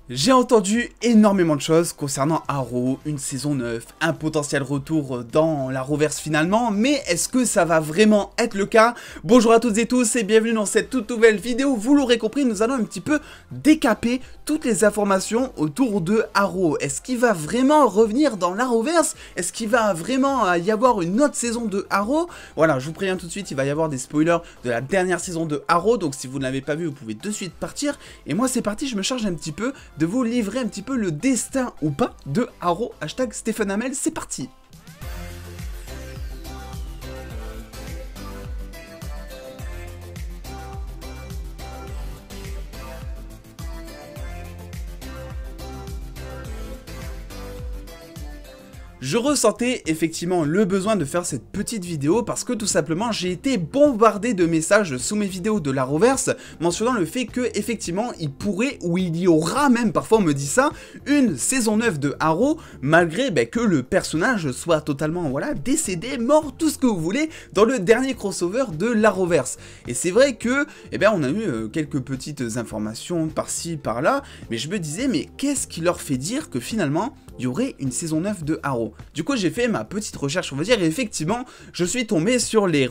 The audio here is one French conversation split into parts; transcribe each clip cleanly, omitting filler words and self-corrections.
J'ai entendu énormément de choses concernant Arrow, une saison 9, un potentiel retour dans l'Arrowverse finalement, mais est-ce que ça va vraiment être le cas? Bonjour à toutes et tous et bienvenue dans cette toute nouvelle vidéo. Vous l'aurez compris, nous allons un petit peu décaper toutes les informations autour de Arrow. Est-ce qu'il va vraiment revenir dans l'Arrowverse? Est-ce qu'il va vraiment y avoir une autre saison de Arrow? Voilà, je vous préviens tout de suite, il va y avoir des spoilers de la dernière saison de Arrow, donc si vous ne l'avez pas vu, vous pouvez de suite partir. Et moi c'est parti, je me charge un petit peu de vous livrer un petit peu le destin ou pas de Arrow, hashtag Stephen Amell, c'est parti. Je ressentais effectivement le besoin de faire cette petite vidéo parce que tout simplement j'ai été bombardé de messages sous mes vidéos de l'Arrowverse mentionnant le fait que effectivement il pourrait ou il y aura même, parfois on me dit ça, une saison 9 de Arrow malgré que le personnage soit totalement décédé, mort, tout ce que vous voulez dans le dernier crossover de l'Arrowverse. Et c'est vrai que on a eu quelques petites informations par-ci par-là, mais je me disais mais qu'est-ce qui leur fait dire que finalement il y aurait une saison 9 de Arrow? Du coup j'ai fait ma petite recherche on va dire et effectivement je suis tombé sur les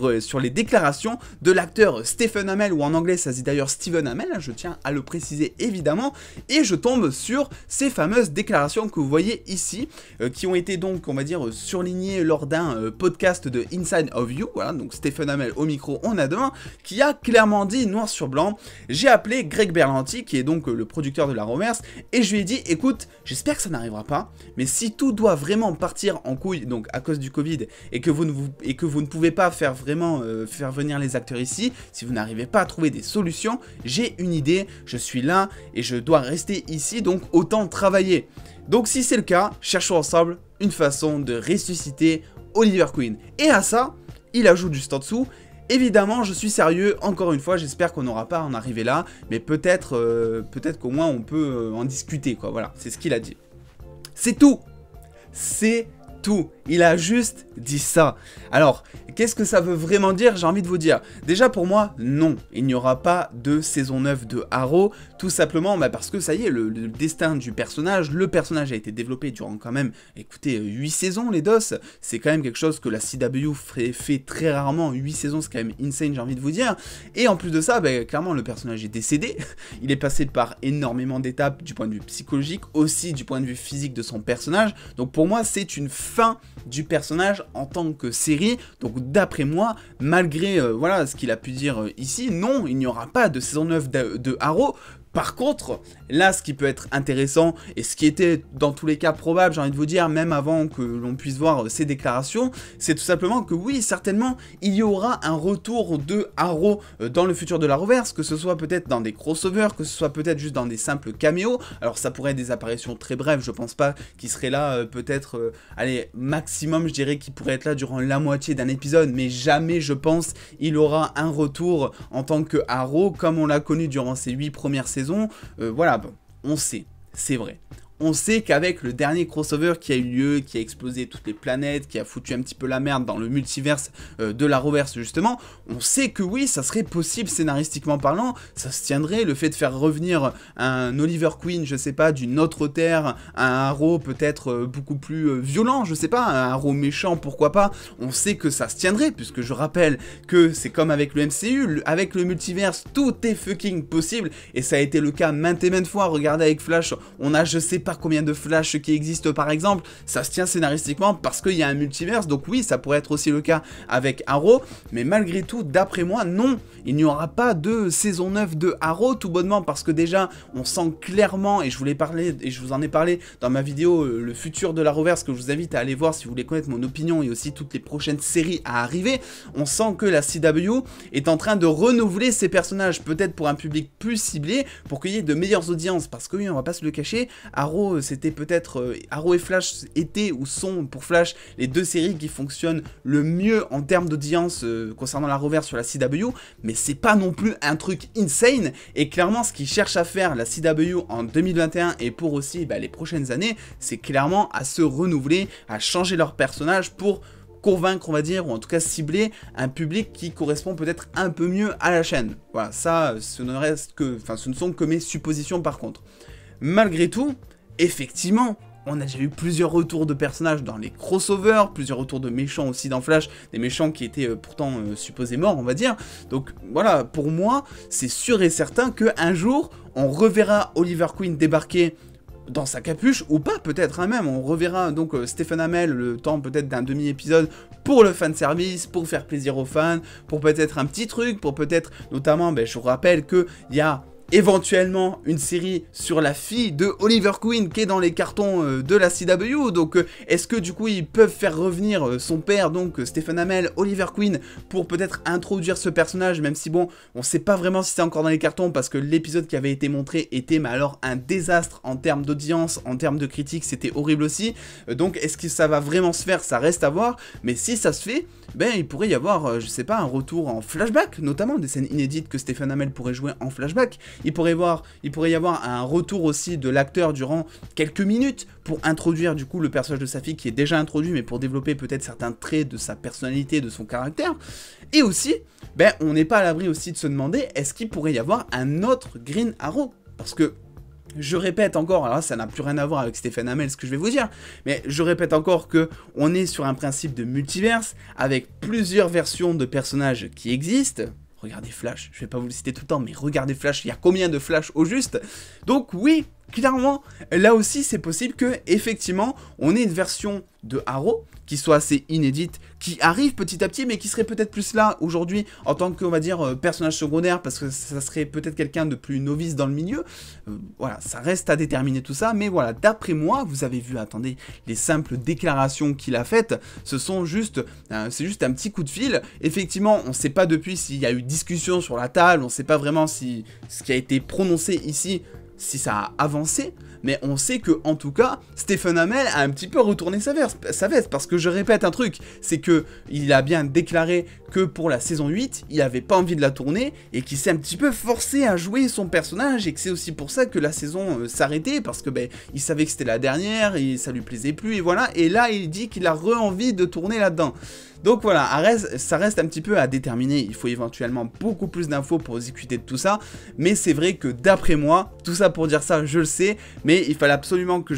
déclarations de l'acteur Stephen Amell, ou en anglais ça se dit d'ailleurs Stephen Amell, je tiens à le préciser évidemment, et je tombe sur ces fameuses déclarations que vous voyez ici, qui ont été donc on va dire surlignées lors d'un podcast de Inside of You, voilà, donc Stephen Amell au micro on a demain, qui a clairement dit noir sur blanc: j'ai appelé Greg Berlanti qui est donc le producteur de l'Arrowverse et je lui ai dit écoute, j'espère que ça n'arrivera pas, mais si tout doit vraiment partir en couille, donc à cause du Covid, et que vous ne pouvez pas faire vraiment faire venir les acteurs ici, si vous n'arrivez pas à trouver des solutions, j'ai une idée, je suis là et je dois rester ici, donc autant travailler. Donc si c'est le cas, cherchons ensemble une façon de ressusciter Oliver Queen. Et à ça, il ajoute juste en dessous: évidemment, je suis sérieux, encore une fois, j'espère qu'on n'aura pas à en arriver là, mais peut-être qu'au moins on peut en discuter, quoi, voilà, c'est ce qu'il a dit. C'est tout. C'est tout. Il a juste dit ça. Alors, qu'est-ce que ça veut vraiment dire? J'ai envie de vous dire. Déjà pour moi, non. Il n'y aura pas de saison 9 de Arrow. Tout simplement parce que ça y est, le destin du personnage, le personnage a été développé durant quand même, écoutez, 8 saisons les dos. C'est quand même quelque chose que la CW fait très rarement. 8 saisons, c'est quand même insane, j'ai envie de vous dire. Et en plus de ça, clairement, le personnage est décédé. Il est passé par énormément d'étapes du point de vue psychologique, aussi du point de vue physique de son personnage. Donc pour moi, c'est une fin du personnage en tant que série. Donc d'après moi, malgré ce qu'il a pu dire ici, non, il n'y aura pas de saison 9 de Arrow. Par contre, là, ce qui peut être intéressant, et ce qui était dans tous les cas probable, j'ai envie de vous dire, même avant que l'on puisse voir ces déclarations, c'est tout simplement que oui, certainement, il y aura un retour de Arrow dans le futur de l'Arrowverse, que ce soit peut-être dans des crossovers, que ce soit peut-être juste dans des simples caméos. Alors ça pourrait être des apparitions très brèves, je pense pas qu'il serait là, peut-être, allez, maximum, je dirais qu'il pourrait être là durant la moitié d'un épisode, mais jamais, je pense, il aura un retour en tant que Arrow, comme on l'a connu durant ces 8 premières saisons. Voilà, bon, on sait, c'est vrai. On sait qu'avec le dernier crossover qui a eu lieu, qui a explosé toutes les planètes, qui a foutu un petit peu la merde dans le multiverse de l'Arrowverse justement, on sait que oui, ça serait possible scénaristiquement parlant, ça se tiendrait, le fait de faire revenir un Oliver Queen, je sais pas, d'une autre terre, un Arrow peut-être beaucoup plus violent, je sais pas, un Arrow méchant, pourquoi pas, on sait que ça se tiendrait, puisque je rappelle que c'est comme avec le MCU, avec le multiverse, tout est fucking possible, et ça a été le cas maintes et maintes fois. Regardez avec Flash, on a je sais pas combien de Flash qui existent par exemple, ça se tient scénaristiquement parce qu'il y a un multiverse, donc oui, ça pourrait être aussi le cas avec Arrow, mais malgré tout, d'après moi, non, il n'y aura pas de saison 9 de Arrow, tout bonnement parce que déjà, on sent clairement, et je vous en ai parlé dans ma vidéo le futur de l'Arrowverse, que je vous invite à aller voir si vous voulez connaître mon opinion et aussi toutes les prochaines séries à arriver, on sent que la CW est en train de renouveler ses personnages, peut-être pour un public plus ciblé, pour qu'il y ait de meilleures audiences, parce que oui, on va pas se le cacher, Arrow, c'était peut-être, Arrow et Flash étaient ou sont pour Flash les deux séries qui fonctionnent le mieux en termes d'audience concernant l'Arrowverse sur la CW, mais c'est pas non plus un truc insane, et clairement ce qu'ils cherchent à faire la CW en 2021 et pour aussi les prochaines années, c'est clairement à se renouveler, à changer leur personnage pour convaincre, on va dire, ou en tout cas cibler un public qui correspond peut-être un peu mieux à la chaîne. Voilà, ça, ce ne sont que mes suppositions par contre. malgré tout, effectivement, on a déjà eu plusieurs retours de personnages dans les crossovers, plusieurs retours de méchants aussi dans Flash, des méchants qui étaient pourtant supposés morts, on va dire. Donc voilà, pour moi, c'est sûr et certain qu'un jour, on reverra Oliver Queen débarquer dans sa capuche, ou pas peut-être, hein, même, on reverra donc Stephen Amell le temps peut-être d'un demi-épisode pour le fanservice, pour faire plaisir aux fans, pour peut-être un petit truc, pour peut-être, notamment, je vous rappelle qu'il y a éventuellement une série sur la fille de Oliver Queen qui est dans les cartons de la CW, donc est-ce que du coup ils peuvent faire revenir son père, donc Stephen Amell, Oliver Queen, pour peut-être introduire ce personnage, même si bon, on sait pas vraiment si c'est encore dans les cartons, parce que l'épisode qui avait été montré était, mais alors un désastre en termes d'audience, en termes de critiques, c'était horrible aussi, donc est-ce que ça va vraiment se faire, ça reste à voir, mais si ça se fait, il pourrait y avoir, je sais pas, un retour en flashback, notamment des scènes inédites que Stephen Amell pourrait jouer en flashback. Il pourrait y avoir un retour aussi de l'acteur durant quelques minutes pour introduire du coup le personnage de sa fille qui est déjà introduit, mais pour développer peut-être certains traits de sa personnalité, de son caractère. Et aussi, on n'est pas à l'abri aussi de se demander, est-ce qu'il pourrait y avoir un autre Green Arrow? Parce que je répète encore, alors là, ça n'a plus rien à voir avec Stephen Amell, ce que je vais vous dire, mais je répète encore que on est sur un principe de multiverse, avec plusieurs versions de personnages qui existent. Regardez Flash, je vais pas vous le citer tout le temps, mais regardez Flash, il y a combien de Flash au juste? Donc oui, clairement, là aussi c'est possible que, effectivement, on ait une version de Arrow qui soit assez inédite, qui arrive petit à petit, mais qui serait peut-être plus là aujourd'hui en tant que, on va dire, personnage secondaire, parce que ça serait peut-être quelqu'un de plus novice dans le milieu. Voilà, ça reste à déterminer tout ça, mais voilà, d'après moi, vous avez vu, attendez, les simples déclarations qu'il a faites, ce sont juste, c'est juste un petit coup de fil. Effectivement, on ne sait pas depuis s'il y a eu discussion sur la table, on ne sait pas vraiment si ce qui a été prononcé ici, si ça a avancé, mais on sait que, en tout cas, Stephen Amell a un petit peu retourné sa veste, parce que je répète un truc, c'est que il a bien déclaré que pour la saison 8, il avait pas envie de la tourner, et qu'il s'est un petit peu forcé à jouer son personnage, et que c'est aussi pour ça que la saison s'arrêtait, parce que il savait que c'était la dernière, et ça lui plaisait plus, et voilà, et là il dit qu'il a re-envie de tourner là-dedans. Donc voilà, ça reste un petit peu à déterminer, il faut éventuellement beaucoup plus d'infos pour discuter de tout ça, mais c'est vrai que d'après moi, tout ça pour dire ça, je le sais, mais il fallait absolument que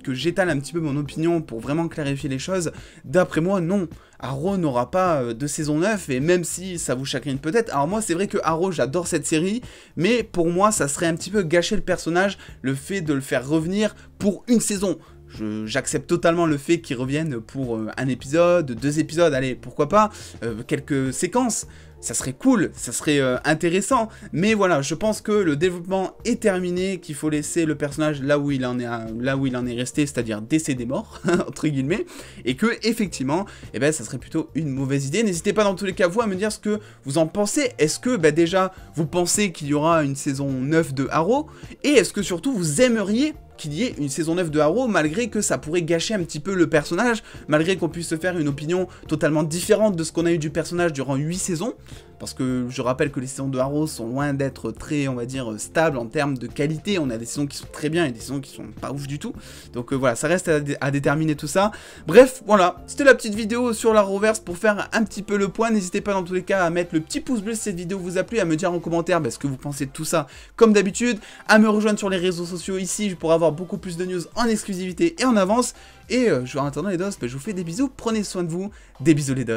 j'étale un petit peu mon opinion pour vraiment clarifier les choses. D'après moi, non, Arrow n'aura pas de saison 9, et même si ça vous chagrine peut-être, alors moi c'est vrai que Arrow, j'adore cette série, mais pour moi ça serait un petit peu gâcher le personnage, le fait de le faire revenir pour une saison. J'accepte totalement le fait qu'ils reviennent pour un épisode, 2 épisodes, allez, pourquoi pas, quelques séquences, ça serait cool, ça serait intéressant, mais voilà, je pense que le développement est terminé, qu'il faut laisser le personnage là où il en est resté, c'est-à-dire décédé mort, entre guillemets, et que, effectivement, ça serait plutôt une mauvaise idée. N'hésitez pas dans tous les cas, vous, à me dire ce que vous en pensez. Est-ce que, déjà, vous pensez qu'il y aura une saison 9 de Arrow, et est-ce que, surtout, vous aimeriez qu'il y ait une saison 9 de Arrow, malgré que ça pourrait gâcher un petit peu le personnage, malgré qu'on puisse se faire une opinion totalement différente de ce qu'on a eu du personnage durant 8 saisons, parce que je rappelle que les saisons de Arrow sont loin d'être très, on va dire, stables en termes de qualité. On a des saisons qui sont très bien et des saisons qui sont pas ouf du tout, donc voilà, ça reste à déterminer tout ça. Bref, voilà, c'était la petite vidéo sur l'Arrowverse pour faire un petit peu le point. N'hésitez pas dans tous les cas à mettre le petit pouce bleu si cette vidéo vous a plu, à me dire en commentaire ce que vous pensez de tout ça, comme d'habitude, à me rejoindre sur les réseaux sociaux ici pour avoir beaucoup plus de news en exclusivité et en avance. Et en attendant les dos, je vous fais des bisous, prenez soin de vous, des bisous les dos.